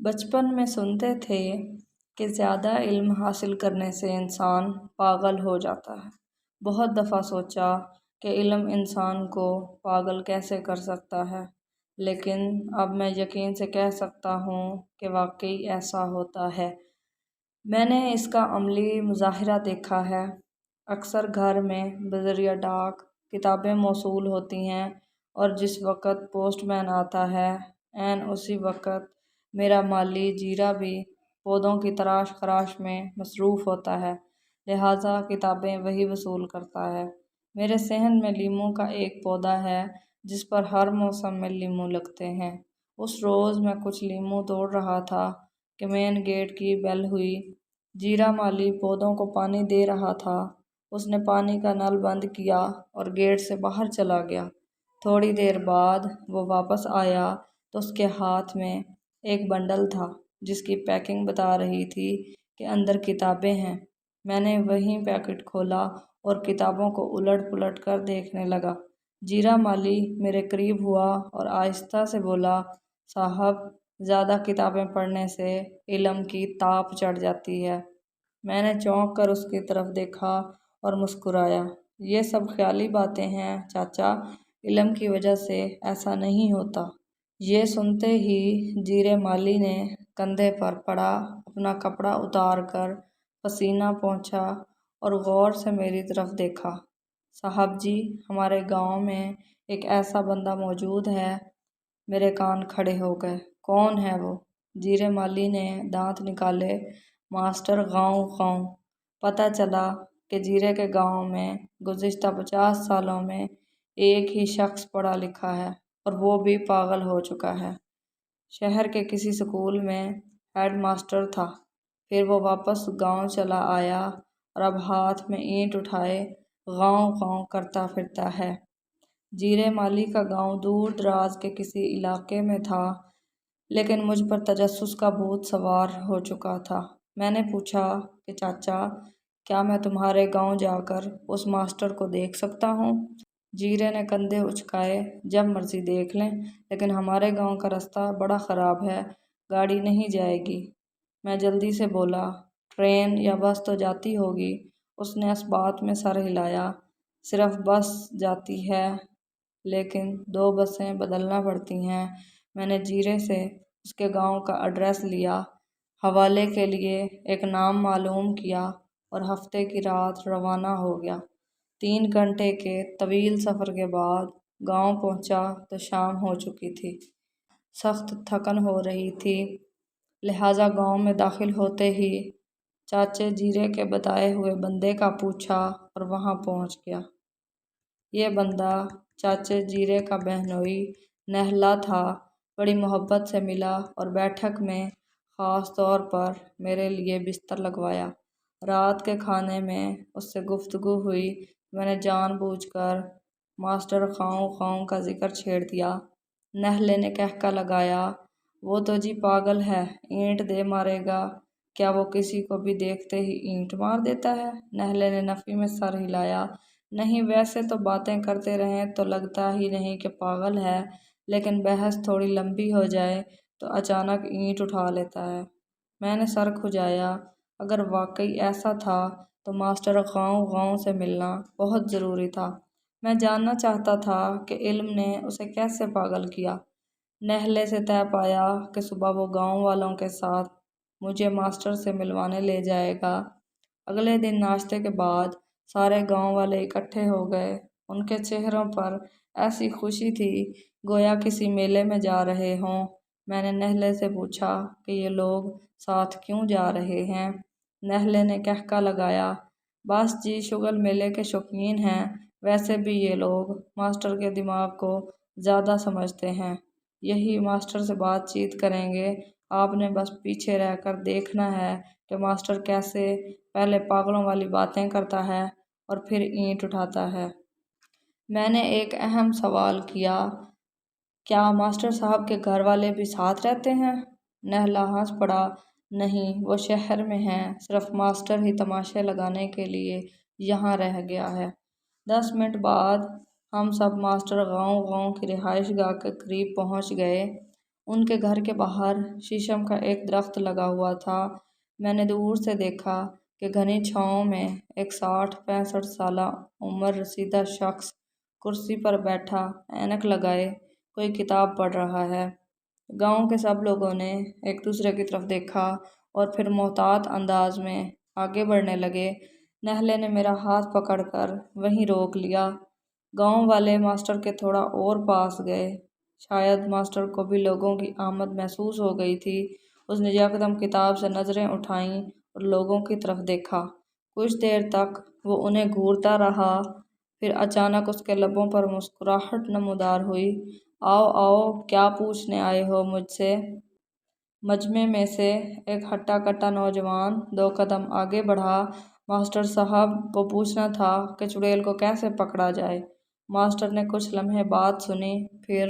बचपन में सुनते थे कि ज़्यादा इल्म हासिल करने से इंसान पागल हो जाता है। बहुत दफ़ा सोचा कि इल्म इंसान को पागल कैसे कर सकता है, लेकिन अब मैं यकीन से कह सकता हूँ कि वाकई ऐसा होता है। मैंने इसका अमली मुज़ाहिरा देखा है। अक्सर घर में बज़रिया डाक किताबें मौसूल होती हैं और जिस वक़्त पोस्टमैन आता है ऐन उसी वक़्त मेरा माली जीरा भी पौधों की तराश खराश में मसरूफ़ होता है, लिहाजा किताबें वही वसूल करता है। मेरे सहन में लीमू का एक पौधा है जिस पर हर मौसम में लीमू लगते हैं। उस रोज़ मैं कुछ लीमू तोड़ रहा था कि मेन गेट की बेल हुई। जीरा माली पौधों को पानी दे रहा था। उसने पानी का नल बंद किया और गेट से बाहर चला गया। थोड़ी देर बाद वो वापस आया तो उसके हाथ में एक बंडल था जिसकी पैकिंग बता रही थी कि अंदर किताबें हैं। मैंने वहीं पैकेट खोला और किताबों को उलट पुलट कर देखने लगा। जीरा माली मेरे करीब हुआ और आहिस्ता से बोला, साहब, ज़्यादा किताबें पढ़ने से इल्म की ताप चढ़ जाती है। मैंने चौंक कर उसकी तरफ देखा और मुस्कुराया। ये सब ख्याली बातें हैं चाचा, इल्म की वजह से ऐसा नहीं होता। ये सुनते ही जीरे माली ने कंधे पर पड़ा अपना कपड़ा उतार कर पसीना पोंछा और गौर से मेरी तरफ देखा। साहब जी, हमारे गांव में एक ऐसा बंदा मौजूद है। मेरे कान खड़े हो गए। कौन है वो? जीरे माली ने दांत निकाले। मास्टर गाँव गाँव। पता चला कि जीरे के गांव में गुज़िश्ता 50 सालों में एक ही शख्स पढ़ा लिखा है और वो भी पागल हो चुका है। शहर के किसी स्कूल में हेड मास्टर था। फिर वो वापस गांव चला आया और अब हाथ में ईंट उठाए गाँव गाँव करता फिरता है। जीरे माली का गांव दूर दराज के किसी इलाके में था, लेकिन मुझ पर तजस्सुस का भूत सवार हो चुका था। मैंने पूछा कि चाचा, क्या मैं तुम्हारे गांव जाकर उस मास्टर को देख सकता हूँ? जीरे ने कंधे उचकाए। जब मर्जी देख लें, लेकिन हमारे गांव का रास्ता बड़ा ख़राब है, गाड़ी नहीं जाएगी। मैं जल्दी से बोला, ट्रेन या बस तो जाती होगी। उसने इस बात में सर हिलाया। सिर्फ बस जाती है, लेकिन 2 बसें बदलना पड़ती हैं। मैंने जीरे से उसके गांव का एड्रेस लिया, हवाले के लिए एक नाम मालूम किया और हफ्ते की रात रवाना हो गया। 3 घंटे के तवील सफ़र के बाद गांव पहुंचा तो शाम हो चुकी थी। सख्त थकन हो रही थी, लिहाजा गांव में दाखिल होते ही चाचे जीरे के बताए हुए बंदे का पूछा और वहां पहुंच गया। ये बंदा चाचे जीरे का बहनोई नहला था। बड़ी मोहब्बत से मिला और बैठक में ख़ास तौर पर मेरे लिए बिस्तर लगवाया। रात के खाने में उससे गुफ्तगू हुई। मैंने जानबूझकर मास्टर खाऊं खाऊं का जिक्र छेड़ दिया। नहले ने कहका लगाया, वो तो जी पागल है, ईंट दे मारेगा। क्या वो किसी को भी देखते ही ईंट मार देता है? नहले ने नफ़ी में सर हिलाया। नहीं, वैसे तो बातें करते रहें तो लगता ही नहीं कि पागल है, लेकिन बहस थोड़ी लंबी हो जाए तो अचानक ईंट उठा लेता है। मैंने सर खुजाया। अगर वाकई ऐसा था तो मास्टर गाँव गाँव से मिलना बहुत ज़रूरी था। मैं जानना चाहता था कि इल्म ने उसे कैसे पागल किया। नहले से तय पाया कि सुबह वो गांव वालों के साथ मुझे मास्टर से मिलवाने ले जाएगा। अगले दिन नाश्ते के बाद सारे गांव वाले इकट्ठे हो गए। उनके चेहरों पर ऐसी खुशी थी गोया किसी मेले में जा रहे हों। मैंने नहले से पूछा कि ये लोग साथ क्यों जा रहे हैं। नहले ने कहका लगाया, बस जी, शुगल मेले के शौकीन हैं। वैसे भी ये लोग मास्टर के दिमाग को ज़्यादा समझते हैं। यही मास्टर से बातचीत करेंगे। आपने बस पीछे रहकर देखना है कि मास्टर कैसे पहले पागलों वाली बातें करता है और फिर ईंट उठाता है। मैंने एक अहम सवाल किया, क्या मास्टर साहब के घर वाले भी साथ रहते हैं? नहला हंस पड़ा। नहीं, वो शहर में हैं, सिर्फ मास्टर ही तमाशे लगाने के लिए यहाँ रह गया है। 10 मिनट बाद हम सब मास्टर गाँव गाँव की रिहाइश गाह के करीब पहुँच गए। ان کے گھر کے باہر شیشم کا ایک درخت لگا ہوا تھا۔ میں نے دور سے دیکھا کہ گھنی چھاؤں میں ایک 60-65 سالہ عمر رسیدہ شخص کرسی پر بیٹھا اینک لگائے کوئی کتاب پڑھ رہا ہے۔ گاؤں کے سب لوگوں نے ایک دوسرے کی طرف دیکھا اور پھر محتاط انداز میں آگے بڑھنے لگے۔ نہلے نے میرا ہاتھ پکڑ کر وہیں روک لیا۔ گاؤں والے ماسٹر کے تھوڑا اور پاس گئے۔ شاید ماسٹر کو بھی لوگوں کی آمد محسوس ہو گئی تھی۔ اس نے یکدم کتاب سے نظریں اٹھائیں اور لوگوں کی طرف دیکھا۔ کچھ دیر تک وہ انہیں گھورتا رہا، پھر اچانک اس کے لبوں پر مسکراہٹ نمودار ہوئی۔ آؤ آؤ، کیا پوچھنے آئے ہو مجھ سے؟ مجمع میں سے ایک ہٹا کٹا نوجوان 2 قدم آگے بڑھا۔ ماسٹر صاحب، وہ پوچھنا تھا کہ چڑیل کو کیسے پکڑا جائے۔ ماسٹر نے کچھ لمحے بات سنی، پھر